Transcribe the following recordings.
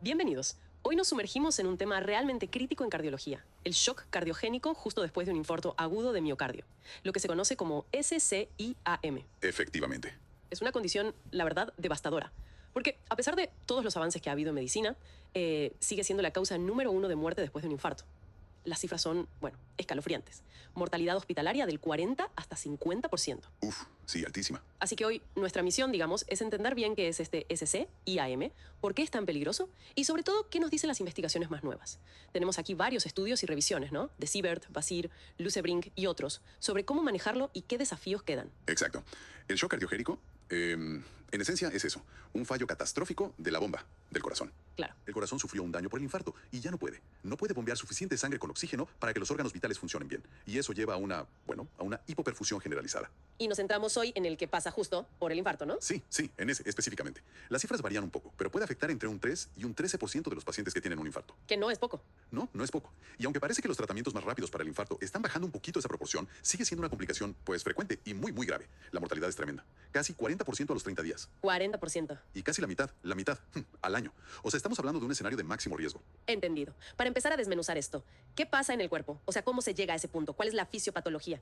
Bienvenidos. Hoy nos sumergimos en un tema realmente crítico en cardiología, el shock cardiogénico justo después de un infarto agudo de miocardio, lo que se conoce como SCIAM. Efectivamente. Es una condición, la verdad, devastadora, porque a pesar de todos los avances que ha habido en medicina, sigue siendo la causa número 1 de muerte después de un infarto. Las cifras son, bueno, escalofriantes. Mortalidad hospitalaria del 40 hasta 50%. Uf, sí, altísima. Así que hoy nuestra misión, digamos, es entender bien qué es este SCIAM, por qué es tan peligroso y sobre todo qué nos dicen las investigaciones más nuevas. Tenemos aquí varios estudios y revisiones, ¿no? De Siebert, Basir, Lucebrink y otros, sobre cómo manejarlo y qué desafíos quedan. Exacto. El shock cardiogénico, en esencia, es eso. Un fallo catastrófico de la bomba del corazón. Claro. El corazón sufrió un daño por el infarto y ya no puede. No puede bombear suficiente sangre con oxígeno para que los órganos vitales funcionen bien. Y eso lleva a una hipoperfusión generalizada. Y nos centramos hoy en el que pasa justo por el infarto, ¿no? Sí, en ese específicamente. Las cifras varían un poco, pero puede afectar entre un 3 y un 13% de los pacientes que tienen un infarto. Que no es poco. No es poco. Y aunque parece que los tratamientos más rápidos para el infarto están bajando un poquito esa proporción, sigue siendo una complicación, pues, frecuente y muy, muy grave. La mortalidad es tremenda. Casi 40% a los 30 días. 40%. Y casi la mitad, al año. O sea, estamos hablando de un escenario de máximo riesgo. Entendido. Para empezar a desmenuzar esto, ¿qué pasa en el cuerpo? O sea, ¿cómo se llega a ese punto? ¿Cuál es la fisiopatología?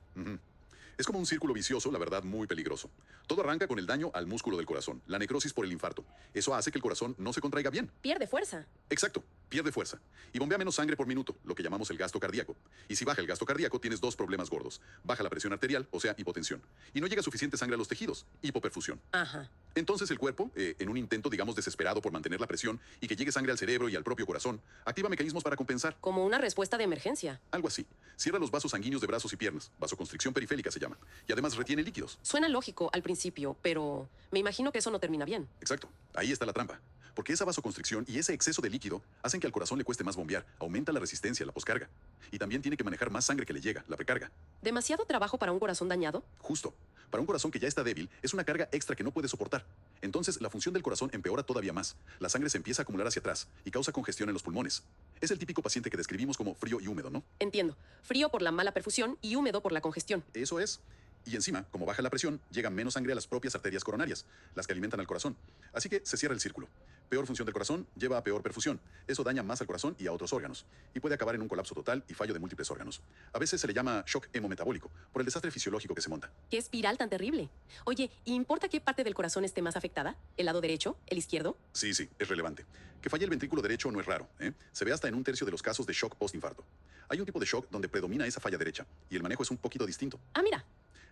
Es como un círculo vicioso, la verdad, muy peligroso. Todo arranca con el daño al músculo del corazón, la necrosis por el infarto. Eso hace que el corazón no se contraiga bien. Pierde fuerza. Exacto, pierde fuerza. Y bombea menos sangre por minuto, lo que llamamos el gasto cardíaco. Y si baja el gasto cardíaco, tienes dos problemas gordos. Baja la presión arterial, o sea, hipotensión. Y no llega suficiente sangre a los tejidos, hipoperfusión. Ajá. Entonces el cuerpo, en un intento, digamos, desesperado por mantener la presión y que llegue sangre al cerebro y al propio corazón, activa mecanismos para compensar. Como una respuesta de emergencia. Algo así. Cierra los vasos sanguíneos de brazos y piernas. Vasoconstricción periférica se llama. Y además retiene líquidos. Suena lógico al principio, pero me imagino que eso no termina bien. Exacto. Ahí está la trampa. Porque esa vasoconstricción y ese exceso de líquido hacen que al corazón le cueste más bombear, aumenta la resistencia, la poscarga. Y también tiene que manejar más sangre que le llega, la precarga. ¿Demasiado trabajo para un corazón dañado? Justo. Para un corazón que ya está débil, es una carga extra que no puede soportar. Entonces, la función del corazón empeora todavía más. La sangre se empieza a acumular hacia atrás y causa congestión en los pulmones. Es el típico paciente que describimos como frío y húmedo, ¿no? Entiendo. Frío por la mala perfusión y húmedo por la congestión. Eso es. Y encima, como baja la presión, llega menos sangre a las propias arterias coronarias, las que alimentan al corazón. Así que se cierra el círculo. Peor función del corazón lleva a peor perfusión. Eso daña más al corazón y a otros órganos. Y puede acabar en un colapso total y fallo de múltiples órganos. A veces se le llama shock hemometabólico, por el desastre fisiológico que se monta. ¿Qué espiral tan terrible? Oye, ¿y importa qué parte del corazón esté más afectada? ¿El lado derecho? ¿El izquierdo? Sí, es relevante. Que falle el ventrículo derecho no es raro, ¿eh? Se ve hasta en un tercio de los casos de shock postinfarto. Hay un tipo de shock donde predomina esa falla derecha, y el manejo es un poquito distinto. Ah, mira.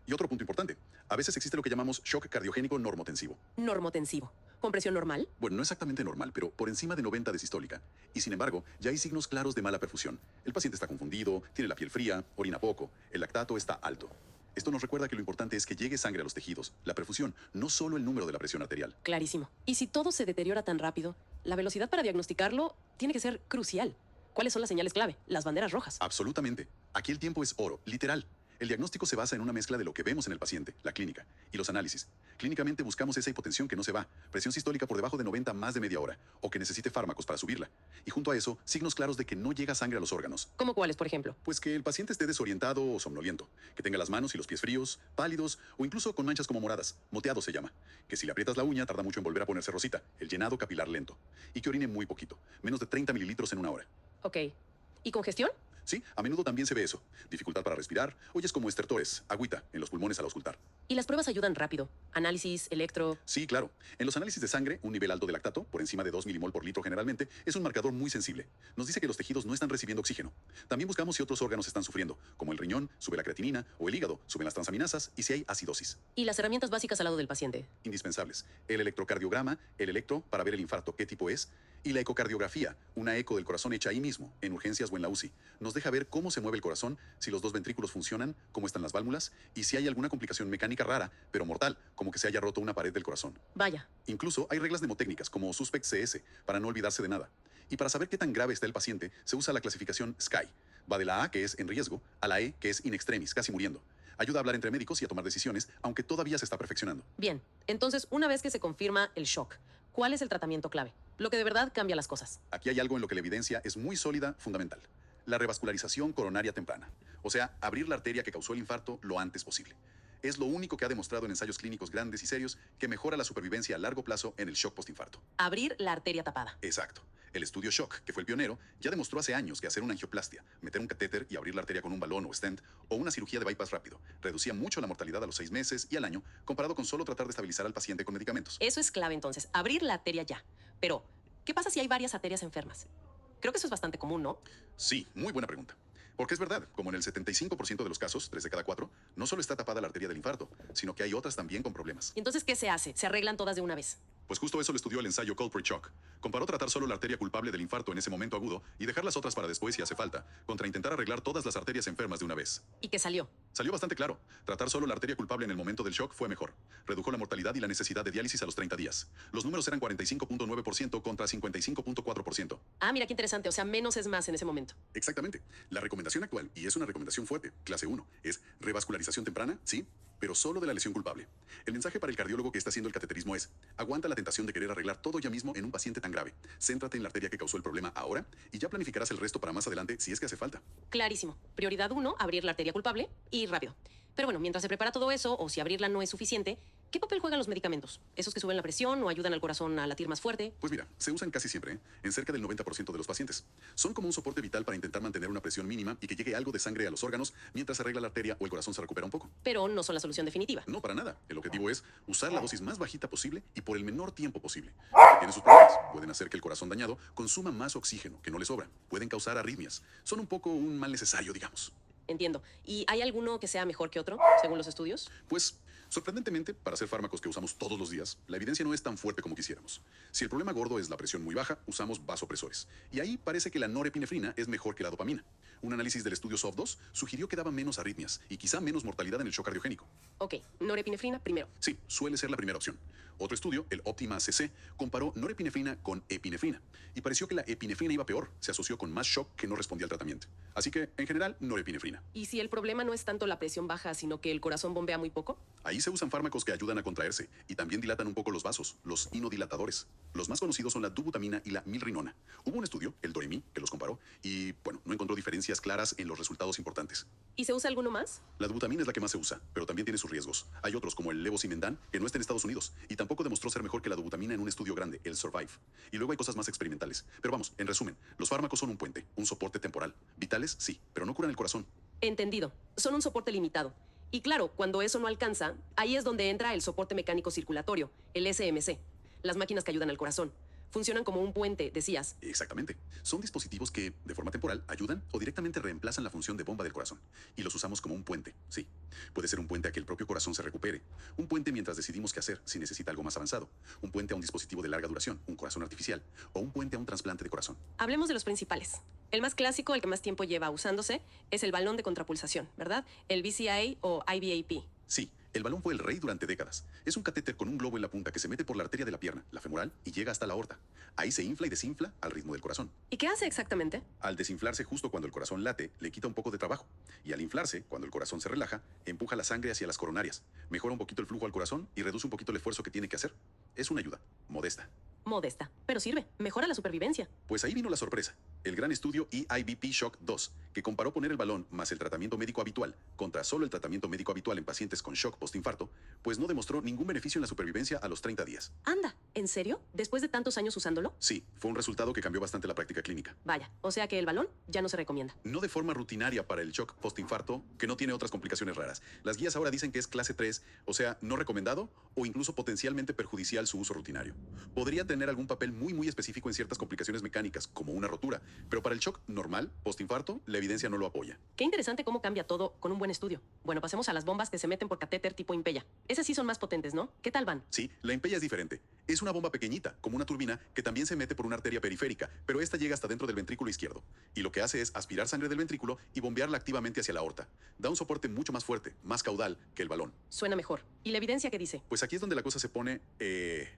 Y otro punto importante, a veces existe lo que llamamos shock cardiogénico normotensivo. Normotensivo. ¿Con presión normal? Bueno, no exactamente normal, pero por encima de 90 de sistólica. Y sin embargo, ya hay signos claros de mala perfusión. El paciente está confundido, tiene la piel fría, orina poco, el lactato está alto. Esto nos recuerda que lo importante es que llegue sangre a los tejidos, la perfusión, no solo el número de la presión arterial. Clarísimo. Y si todo se deteriora tan rápido, la velocidad para diagnosticarlo tiene que ser crucial. ¿Cuáles son las señales clave? Las banderas rojas. Absolutamente. Aquí el tiempo es oro, literal. El diagnóstico se basa en una mezcla de lo que vemos en el paciente, la clínica, y los análisis. Clínicamente buscamos esa hipotensión que no se va, presión sistólica por debajo de 90 más de media hora, o que necesite fármacos para subirla. Y junto a eso, signos claros de que no llega sangre a los órganos. ¿Cómo cuáles, por ejemplo? Pues que el paciente esté desorientado o somnoliento, que tenga las manos y los pies fríos, pálidos o incluso con manchas como moradas, moteado se llama. Que si le aprietas la uña tarda mucho en volver a ponerse rosita, el llenado capilar lento. Y que orine muy poquito, menos de 30 mililitros en una hora. Ok. ¿Y congestión? Sí, a menudo también se ve eso. Dificultad para respirar, oyes como estertores, agüita en los pulmones al auscultar. Y las pruebas ayudan rápido. Análisis, electro. Sí, claro. En los análisis de sangre, un nivel alto de lactato, por encima de 2 milimol por litro generalmente, es un marcador muy sensible. Nos dice que los tejidos no están recibiendo oxígeno. También buscamos si otros órganos están sufriendo, como el riñón, sube la creatinina, o el hígado, suben las transaminasas, y si hay acidosis. Y las herramientas básicas al lado del paciente. Indispensables. El electrocardiograma, el electro, para ver el infarto, qué tipo es, y la ecocardiografía, una eco del corazón hecha ahí mismo, en urgencias o en la UCI. Nos deja ver cómo se mueve el corazón, si los dos ventrículos funcionan, cómo están las válvulas, y si hay alguna complicación mecánica rara, pero mortal, como que se haya roto una pared del corazón. Vaya. Incluso hay reglas mnemotécnicas, como Suspect CS, para no olvidarse de nada. Y para saber qué tan grave está el paciente, se usa la clasificación SCAI. Va de la A, que es en riesgo, a la E, que es in extremis, casi muriendo. Ayuda a hablar entre médicos y a tomar decisiones, aunque todavía se está perfeccionando. Bien. Entonces, una vez que se confirma el shock, ¿cuál es el tratamiento clave? Lo que de verdad cambia las cosas. Aquí hay algo en lo que la evidencia es muy sólida, fundamental. La revascularización coronaria temprana. O sea, abrir la arteria que causó el infarto lo antes posible. Es lo único que ha demostrado en ensayos clínicos grandes y serios que mejora la supervivencia a largo plazo en el shock postinfarto. Abrir la arteria tapada. Exacto. El estudio Shock, que fue el pionero, ya demostró hace años que hacer una angioplastia, meter un catéter y abrir la arteria con un balón o stent, o una cirugía de bypass rápido, reducía mucho la mortalidad a los 6 meses y al año, comparado con solo tratar de estabilizar al paciente con medicamentos. Eso es clave entonces, abrir la arteria ya. Pero, ¿qué pasa si hay varias arterias enfermas? Creo que eso es bastante común, ¿no? Sí, muy buena pregunta. Porque es verdad, como en el 75% de los casos, 3 de cada 4, no solo está tapada la arteria del infarto, sino que hay otras también con problemas. ¿Y entonces qué se hace? ¿Se arreglan todas de una vez? Pues justo eso lo estudió el ensayo Culprit Shock. Comparó tratar solo la arteria culpable del infarto en ese momento agudo y dejar las otras para después si hace falta, contra intentar arreglar todas las arterias enfermas de una vez. ¿Y qué salió? Salió bastante claro. Tratar solo la arteria culpable en el momento del shock fue mejor. Redujo la mortalidad y la necesidad de diálisis a los 30 días. Los números eran 45.9% contra 55.4%. Ah, mira qué interesante, o sea, menos es más en ese momento. Exactamente. La recomendación actual, y es una recomendación fuerte, clase 1, es revascularización temprana, sí, pero solo de la lesión culpable. El mensaje para el cardiólogo que está haciendo el cateterismo es: aguanta la tentación de querer arreglar todo ya mismo en un paciente tan grave. Céntrate en la arteria que causó el problema ahora y ya planificarás el resto para más adelante si es que hace falta. Clarísimo. Prioridad 1, abrir la arteria culpable y rápido. Pero bueno, mientras se prepara todo eso, o si abrirla no es suficiente, ¿qué papel juegan los medicamentos? ¿Esos que suben la presión o ayudan al corazón a latir más fuerte? Pues mira, se usan casi siempre, ¿eh? En cerca del 90% de los pacientes. Son como un soporte vital para intentar mantener una presión mínima y que llegue algo de sangre a los órganos mientras se arregla la arteria o el corazón se recupera un poco. Pero no son la solución definitiva. No, para nada. El objetivo es usar la dosis más bajita posible y por el menor tiempo posible. Tienen sus problemas. Pueden hacer que el corazón dañado consuma más oxígeno que no le sobra. Pueden causar arritmias. Son un poco un mal necesario, digamos. Entiendo. ¿Y hay alguno que sea mejor que otro, según los estudios? Pues, sorprendentemente, para hacer fármacos que usamos todos los días, la evidencia no es tan fuerte como quisiéramos. Si el problema gordo es la presión muy baja, usamos vasopresores. Y ahí parece que la norepinefrina es mejor que la dopamina. Un análisis del estudio SOF2 sugirió que daba menos arritmias y quizá menos mortalidad en el shock cardiogénico. Ok, norepinefrina primero. Sí, suele ser la primera opción. Otro estudio, el Optima CC, comparó norepinefrina con epinefrina y pareció que la epinefrina iba peor, se asoció con más shock que no respondía al tratamiento. Así que, en general, norepinefrina. ¿Y si el problema no es tanto la presión baja, sino que el corazón bombea muy poco? Ahí se usan fármacos que ayudan a contraerse y también dilatan un poco los vasos, los inodilatadores. Los más conocidos son la dubutamina y la milrinona. Hubo un estudio, el Doremi, que los comparó y, bueno, no encontró diferencias claras en los resultados importantes. ¿Y se usa alguno más? La dubutamina es la que más se usa, pero también tiene sus riesgos. Hay otros como el levosimendan, que no está en Estados Unidos y tampoco demostró ser mejor que la dubutamina en un estudio grande, el Survive. Y luego hay cosas más experimentales. Pero vamos, en resumen, los fármacos son un puente, un soporte temporal. Vitales, sí, pero no curan el corazón. Entendido. Son un soporte limitado. Y claro, cuando eso no alcanza, ahí es donde entra el soporte mecánico circulatorio, el SMC. Las máquinas que ayudan al corazón. Funcionan como un puente, decías. Exactamente. Son dispositivos que, de forma temporal, ayudan o directamente reemplazan la función de bomba del corazón. Y los usamos como un puente, sí. Puede ser un puente a que el propio corazón se recupere. Un puente mientras decidimos qué hacer si necesita algo más avanzado. Un puente a un dispositivo de larga duración, un corazón artificial. O un puente a un trasplante de corazón. Hablemos de los principales. El más clásico, el que más tiempo lleva usándose, es el balón de contrapulsación, ¿verdad? El BCI o IVAP. Sí, el balón fue el rey durante décadas. Es un catéter con un globo en la punta que se mete por la arteria de la pierna, la femoral, y llega hasta la aorta. Ahí se infla y desinfla al ritmo del corazón. ¿Y qué hace exactamente? Al desinflarse justo cuando el corazón late, le quita un poco de trabajo. Y al inflarse, cuando el corazón se relaja, empuja la sangre hacia las coronarias. Mejora un poquito el flujo al corazón y reduce un poquito el esfuerzo que tiene que hacer. Es una ayuda, modesta. Modesta, pero sirve. Mejora la supervivencia. Pues ahí vino la sorpresa. El gran estudio EIBP Shock 2, que comparó poner el balón más el tratamiento médico habitual contra solo el tratamiento médico habitual en pacientes con shock postinfarto, pues no demostró ningún beneficio en la supervivencia a los 30 días. Anda, ¿en serio? ¿Después de tantos años usándolo? Sí, fue un resultado que cambió bastante la práctica clínica. Vaya, o sea que el balón ya no se recomienda. No de forma rutinaria para el shock postinfarto, que no tiene otras complicaciones raras. Las guías ahora dicen que es clase 3, o sea, no recomendado o incluso potencialmente perjudicial su uso rutinario. Podría tener algún papel muy específico en ciertas complicaciones mecánicas, como una rotura, pero para el shock normal, postinfarto, la evidencia no lo apoya. Qué interesante cómo cambia todo con un buen estudio. Bueno, pasemos a las bombas que se meten por catéter tipo Impella. Esas sí son más potentes, ¿no? ¿Qué tal van? Sí, la Impella es diferente. Es una bomba pequeñita, como una turbina, que también se mete por una arteria periférica, pero esta llega hasta dentro del ventrículo izquierdo. Y lo que hace es aspirar sangre del ventrículo y bombearla activamente hacia la aorta. Da un soporte mucho más fuerte, más caudal que el balón. Suena mejor. ¿Y la evidencia qué dice? Pues aquí es donde la cosa se pone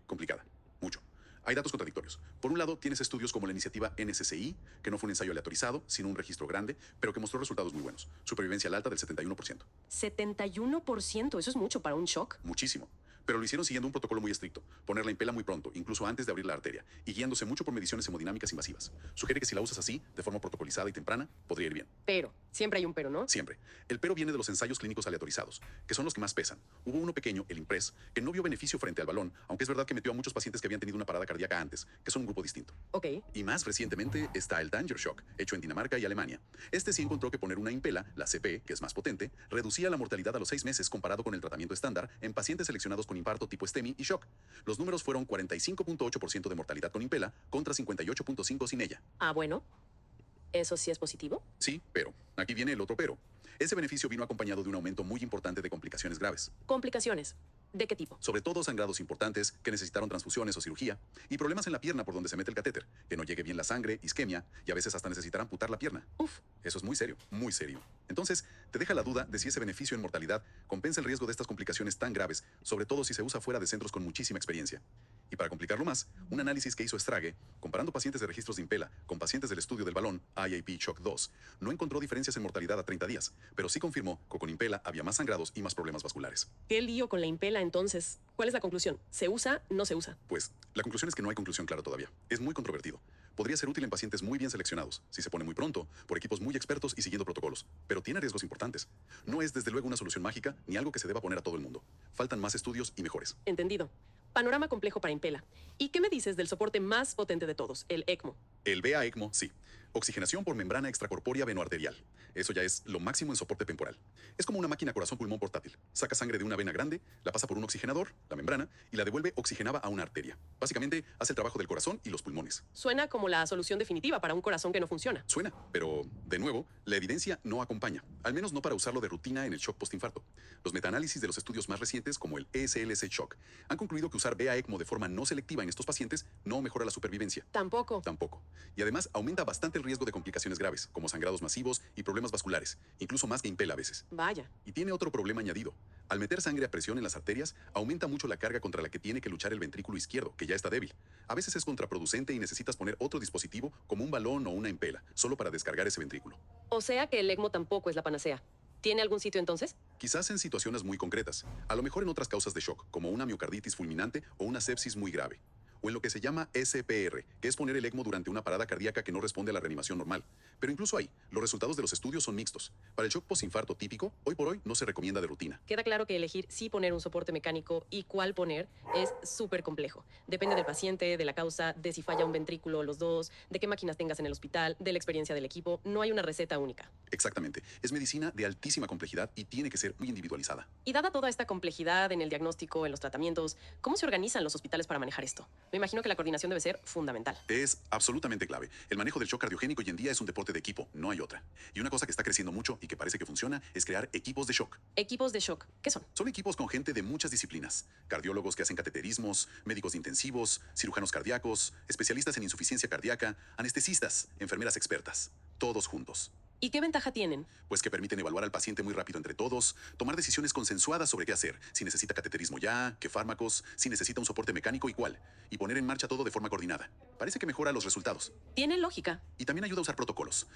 complicada. Mucho. Hay datos contradictorios. Por un lado, tienes estudios como la iniciativa NSCI, que no fue un ensayo aleatorizado, sino un registro grande, pero que mostró resultados muy buenos. Supervivencia al alta del 71%. 71%, eso es mucho para un shock. Muchísimo. pero lo hicieron siguiendo un protocolo muy estricto. Poner la impela muy pronto, incluso antes de abrir la arteria, y guiándose mucho por mediciones hemodinámicas invasivas. Sugiere que si la usas así, de forma protocolizada y temprana, podría ir bien. Pero, siempre hay un pero, ¿no? Siempre. El pero viene de los ensayos clínicos aleatorizados, que son los que más pesan. Hubo uno pequeño, el IMPRES, que no vio beneficio frente al balón, aunque es verdad que metió a muchos pacientes que habían tenido una parada cardíaca antes, que son un grupo distinto. Ok. Y más recientemente está el Danger Shock, hecho en Dinamarca y Alemania. Este sí encontró que poner una impela, la CP, que es más potente, reducía la mortalidad a los 6 meses comparado con el tratamiento estándar en pacientes seleccionados con infarto tipo STEMI y shock. Los números fueron 45.8% de mortalidad con impela contra 58.5% sin ella. Ah, bueno. ¿Eso sí es positivo? Sí, pero aquí viene el otro pero. Ese beneficio vino acompañado de un aumento muy importante de complicaciones graves, Complicaciones. ¿De qué tipo? sobre todo sangrados importantes que necesitaron transfusiones o cirugía, y problemas en la pierna por donde se mete el catéter, que no llegue bien la sangre, isquemia, y a veces hasta necesitar amputar la pierna. Uf. Eso es muy serio, muy serio. Entonces, te deja la duda de si ese beneficio en mortalidad compensa el riesgo de estas complicaciones tan graves, sobre todo si se usa fuera de centros con muchísima experiencia. Y para complicarlo más, un análisis que hizo Strage, comparando pacientes de registros de impela con pacientes del estudio del balón IAP Shock 2, no encontró diferencias en mortalidad a 30 días, pero sí confirmó que con impela había más sangrados y más problemas vasculares. ¿Qué lío con la impela entonces? ¿Cuál es la conclusión? ¿Se usa? ¿No se usa? Pues, la conclusión es que no hay conclusión clara todavía. Es muy controvertido. Podría ser útil en pacientes muy bien seleccionados, si se pone muy pronto, por equipos muy expertos y siguiendo protocolos, pero tiene riesgos importantes. No es desde luego una solución mágica ni algo que se deba poner a todo el mundo. Faltan más estudios y mejores. Entendido. Panorama complejo para impela. ¿Y qué me dices del soporte más potente de todos, el ECMO? El VA-ECMO, sí. Oxigenación por membrana extracorpórea venoarterial. Eso ya es lo máximo en soporte temporal. Es como una máquina corazón-pulmón portátil. Saca sangre de una vena grande, la pasa por un oxigenador, la membrana, y la devuelve oxigenada a una arteria. Básicamente, hace el trabajo del corazón y los pulmones. Suena como la solución definitiva para un corazón que no funciona. Suena, pero, de nuevo, la evidencia no acompaña. Al menos no para usarlo de rutina en el shock postinfarto. Los metaanálisis de los estudios más recientes, como el ESLC Shock, han concluido que usar VA-ECMO de forma no selectiva en estos pacientes no mejora la supervivencia. Tampoco. Tampoco. Y además aumenta bastante el riesgo de complicaciones graves, como sangrados masivos y problemas vasculares, incluso más que impela a veces. Vaya. Y tiene otro problema añadido. Al meter sangre a presión en las arterias, aumenta mucho la carga contra la que tiene que luchar el ventrículo izquierdo, que ya está débil. A veces es contraproducente y necesitas poner otro dispositivo, como un balón o una impela, solo para descargar ese ventrículo. O sea que el ECMO tampoco es la panacea. ¿Tiene algún sitio entonces? Quizás en situaciones muy concretas, a lo mejor en otras causas de shock, como una miocarditis fulminante o una sepsis muy grave. O en lo que se llama SPR, que es poner el ECMO durante una parada cardíaca que no responde a la reanimación normal. Pero incluso ahí, los resultados de los estudios son mixtos. Para el shock postinfarto típico, hoy por hoy no se recomienda de rutina. Queda claro que elegir si poner un soporte mecánico y cuál poner es súper complejo. Depende del paciente, de la causa, de si falla un ventrículo o los dos, de qué máquinas tengas en el hospital, de la experiencia del equipo. No hay una receta única. Exactamente. Es medicina de altísima complejidad y tiene que ser muy individualizada. Y dada toda esta complejidad en el diagnóstico, en los tratamientos, ¿cómo se organizan los hospitales para manejar esto? Me imagino que la coordinación debe ser fundamental. Es absolutamente clave. El manejo del shock cardiogénico hoy en día es un deporte de equipo, no hay otra. Y una cosa que está creciendo mucho y que parece que funciona es crear equipos de shock. Equipos de shock, ¿qué son? Son equipos con gente de muchas disciplinas. Cardiólogos que hacen cateterismos, médicos de intensivos, cirujanos cardíacos, especialistas en insuficiencia cardíaca, anestesistas, enfermeras expertas. Todos juntos. ¿Y qué ventaja tienen? Pues que permiten evaluar al paciente muy rápido entre todos, tomar decisiones consensuadas sobre qué hacer, si necesita cateterismo ya, qué fármacos, si necesita un soporte mecánico y cuál, y poner en marcha todo de forma coordinada. Parece que mejora los resultados. Tiene lógica. Y también ayuda a usar protocolos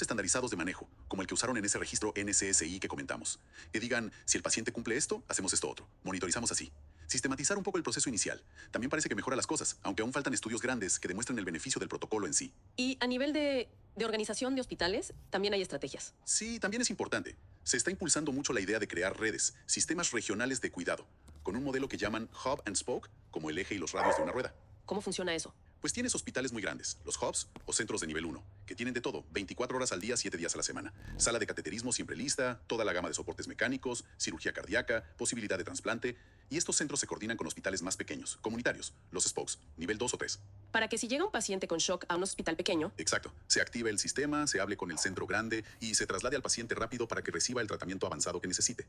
estandarizados de manejo, como el que usaron en ese registro NCSI que comentamos. Que digan, si el paciente cumple esto, hacemos esto otro. Monitorizamos así. Sistematizar un poco el proceso inicial. También parece que mejora las cosas, aunque aún faltan estudios grandes que demuestren el beneficio del protocolo en sí. Y a nivel de organización de hospitales, también hay estrategias. Sí, también es importante. Se está impulsando mucho la idea de crear redes, sistemas regionales de cuidado, con un modelo que llaman Hub and Spoke, como el eje y los radios de una rueda. ¿Cómo funciona eso? Pues tienes hospitales muy grandes, los hubs o centros de nivel 1, que tienen de todo, 24 horas al día, 7 días a la semana. Sala de cateterismo siempre lista, toda la gama de soportes mecánicos, cirugía cardíaca, posibilidad de trasplante. Y estos centros se coordinan con hospitales más pequeños, comunitarios, los spokes, nivel 2 o 3. Para que si llega un paciente con shock a un hospital pequeño, Exacto. Se active el sistema, se hable con el centro grande y se traslade al paciente rápido para que reciba el tratamiento avanzado que necesite.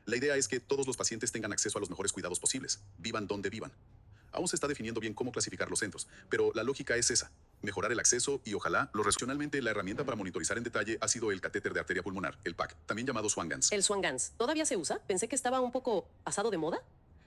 La idea es que todos los pacientes tengan acceso a los mejores cuidados posibles, vivan donde vivan. Aún se está definiendo bien cómo clasificar los centros, pero la lógica es esa: mejorar el acceso y ojalá racionalmente la herramienta para monitorizar en detalle ha sido el catéter de arteria pulmonar, el PAC, también llamado Swan-Ganz. el Swan-Ganz, ¿todavía se usa? Pensé que estaba un poco pasado de moda.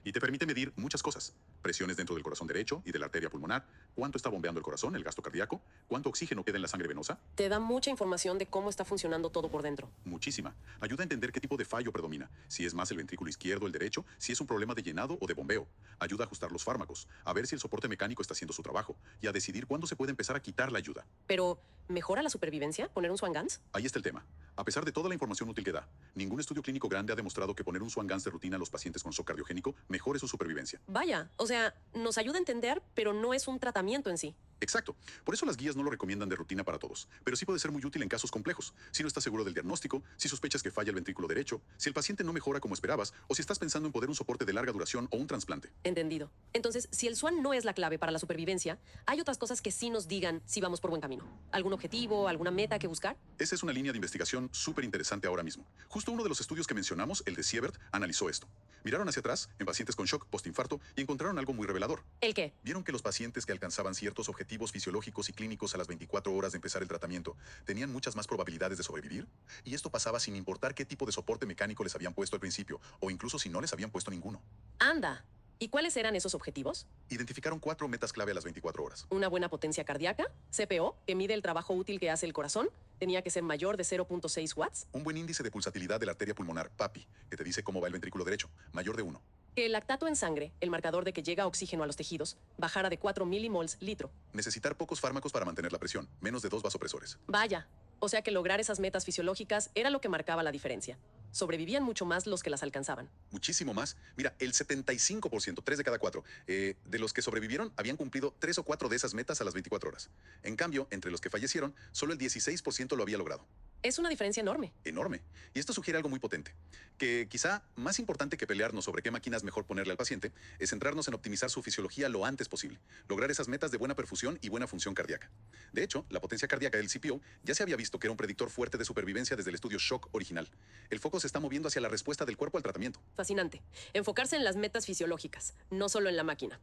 Y te permite medir muchas cosas. Presiones dentro del corazón derecho y de la arteria pulmonar, cuánto está bombeando el corazón, el gasto cardíaco, cuánto oxígeno queda en la sangre venosa. Te da mucha información de cómo está funcionando todo por dentro. Muchísima. Ayuda a entender qué tipo de fallo predomina. Si es más el ventrículo izquierdo o el derecho, si es un problema de llenado o de bombeo. Ayuda a ajustar los fármacos, a ver si el soporte mecánico está haciendo su trabajo y a decidir cuándo se puede empezar a quitar la ayuda. Pero, ¿mejora la supervivencia poner un Swan-Ganz? Ahí está el tema. A pesar de toda la información útil que da, ningún estudio clínico grande ha demostrado que poner un Swan-Ganz de rutina a los pacientes con shock cardiogénico mejore su supervivencia. Vaya, o sea, nos ayuda a entender, pero no es un tratamiento en sí. Exacto. Por eso las guías no lo recomiendan de rutina para todos, pero sí puede ser muy útil en casos complejos. Si no estás seguro del diagnóstico, si sospechas que falla el ventrículo derecho, si el paciente no mejora como esperabas, o si estás pensando en poner un soporte de larga duración o un trasplante. Entendido. Entonces, si el SWAN no es la clave para la supervivencia, hay otras cosas que sí nos digan si vamos por buen camino. ¿Algún objetivo, alguna meta que buscar? Esa es una línea de investigación súper interesante ahora mismo. Justo uno de los estudios que mencionamos, el de Siebert, analizó esto. Miraron hacia atrás, en pacientes con shock postinfarto, y encontraron algo muy revelador. ¿El qué? Vieron que los pacientes que alcanzaban ciertos objetivos fisiológicos y clínicos a las 24 horas de empezar el tratamiento tenían muchas más probabilidades de sobrevivir. Y esto pasaba sin importar qué tipo de soporte mecánico les habían puesto al principio, o incluso si no les habían puesto ninguno. Anda. ¿Y cuáles eran esos objetivos? Identificaron 4 metas clave a las 24 horas. Una buena potencia cardíaca, CPO, que mide el trabajo útil que hace el corazón, tenía que ser mayor de 0.6 watts. Un buen índice de pulsatilidad de la arteria pulmonar, PAPI, que te dice cómo va el ventrículo derecho, mayor de 1. Que el lactato en sangre, el marcador de que llega oxígeno a los tejidos, bajara de 4 milimols litro. Necesitar pocos fármacos para mantener la presión, menos de 2 vasopresores. Vaya, o sea que lograr esas metas fisiológicas era lo que marcaba la diferencia. Sobrevivían mucho más los que las alcanzaban. Muchísimo más. Mira, el 75%, 3 de cada 4, de los que sobrevivieron habían cumplido 3 o 4 de esas metas a las 24 horas. En cambio, entre los que fallecieron, solo el 16% lo había logrado. Es una diferencia enorme. Enorme. Y esto sugiere algo muy potente, que quizá más importante que pelearnos sobre qué máquinas mejor ponerle al paciente, es centrarnos en optimizar su fisiología lo antes posible, lograr esas metas de buena perfusión y buena función cardíaca. De hecho, la potencia cardíaca del CPO ya se había visto que era un predictor fuerte de supervivencia desde el estudio Shock original. El foco se está moviendo hacia la respuesta del cuerpo al tratamiento. Fascinante. Enfocarse en las metas fisiológicas, no solo en la máquina.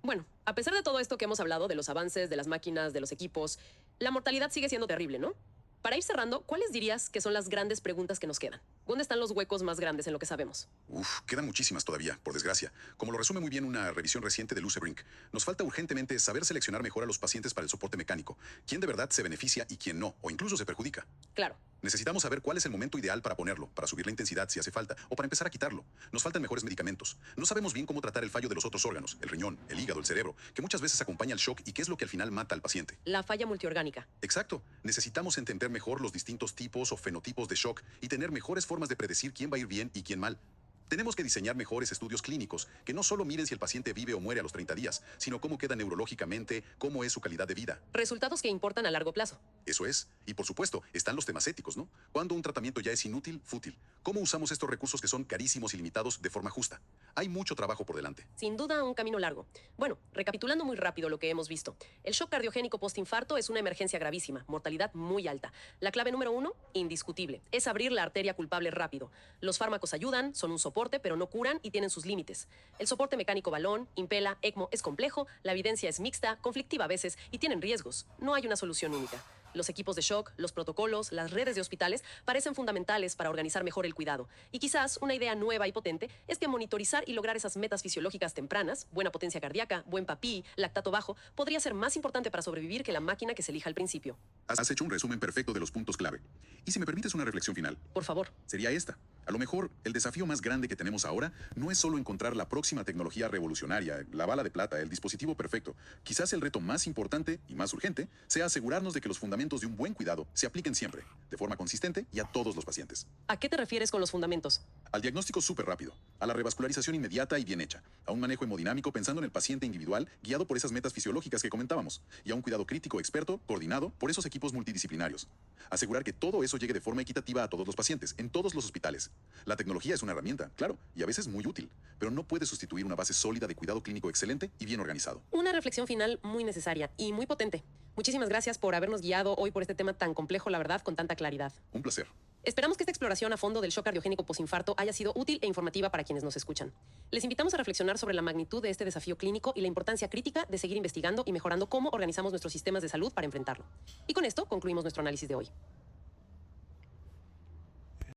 Bueno, a pesar de todo esto que hemos hablado, de los avances, de las máquinas, de los equipos, la mortalidad sigue siendo terrible, ¿no? Para ir cerrando, ¿cuáles dirías que son las grandes preguntas que nos quedan? ¿Dónde están los huecos más grandes en lo que sabemos? Quedan muchísimas todavía, por desgracia. Como lo resume muy bien una revisión reciente de Luce Brink, nos falta urgentemente saber seleccionar mejor a los pacientes para el soporte mecánico, quién de verdad se beneficia y quién no, o incluso se perjudica. Claro. Necesitamos saber cuál es el momento ideal para ponerlo, para subir la intensidad si hace falta, o para empezar a quitarlo. Nos faltan mejores medicamentos. No sabemos bien cómo tratar el fallo de los otros órganos, el riñón, el hígado, el cerebro, que muchas veces acompaña al shock y qué es lo que al final mata al paciente. La falla multiorgánica. Exacto. Necesitamos entender mejor los distintos tipos o fenotipos de shock y tener mejores formas de predecir quién va a ir bien y quién mal. Tenemos que diseñar mejores estudios clínicos que no solo miren si el paciente vive o muere a los 30 días, sino cómo queda neurológicamente, cómo es su calidad de vida. Resultados que importan a largo plazo. Eso es. Y por supuesto, están los temas éticos, ¿no? ¿Cuándo un tratamiento ya es inútil, fútil? ¿Cómo usamos estos recursos que son carísimos y limitados de forma justa? Hay mucho trabajo por delante. Sin duda, un camino largo. Bueno, recapitulando muy rápido lo que hemos visto. El shock cardiogénico postinfarto es una emergencia gravísima, mortalidad muy alta. La clave número 1, indiscutible, es abrir la arteria culpable rápido. Los fármacos ayudan, son un soporte, pero no curan y tienen sus límites. El soporte mecánico balón, Impella, ECMO es complejo, la evidencia es mixta, conflictiva a veces y tienen riesgos. No hay una solución única. Los equipos de shock, los protocolos, las redes de hospitales parecen fundamentales para organizar mejor el cuidado. Y quizás una idea nueva y potente es que monitorizar y lograr esas metas fisiológicas tempranas, buena potencia cardíaca, buen PAPI, lactato bajo, podría ser más importante para sobrevivir que la máquina que se elija al principio. Has hecho un resumen perfecto de los puntos clave. Y si me permites una reflexión final, Por favor. sería esta. A lo mejor, el desafío más grande que tenemos ahora no es solo encontrar la próxima tecnología revolucionaria, la bala de plata, el dispositivo perfecto. Quizás el reto más importante y más urgente sea asegurarnos de que los fundamentos de un buen cuidado se apliquen siempre, de forma consistente y a todos los pacientes. ¿A qué te refieres con los fundamentos? Al diagnóstico súper rápido, a la revascularización inmediata y bien hecha, a un manejo hemodinámico pensando en el paciente individual, guiado por esas metas fisiológicas que comentábamos, y a un cuidado crítico experto, coordinado por esos equipos multidisciplinarios. Asegurar que todo eso llegue de forma equitativa a todos los pacientes, en todos los hospitales. La tecnología es una herramienta, claro, y a veces muy útil, pero no puede sustituir una base sólida de cuidado clínico excelente y bien organizado. Una reflexión final muy necesaria y muy potente. Muchísimas gracias por habernos guiado hoy por este tema tan complejo, la verdad, con tanta claridad. Un placer. Esperamos que esta exploración a fondo del shock cardiogénico posinfarto haya sido útil e informativa para quienes nos escuchan. Les invitamos a reflexionar sobre la magnitud de este desafío clínico y la importancia crítica de seguir investigando y mejorando cómo organizamos nuestros sistemas de salud para enfrentarlo. Y con esto concluimos nuestro análisis de hoy.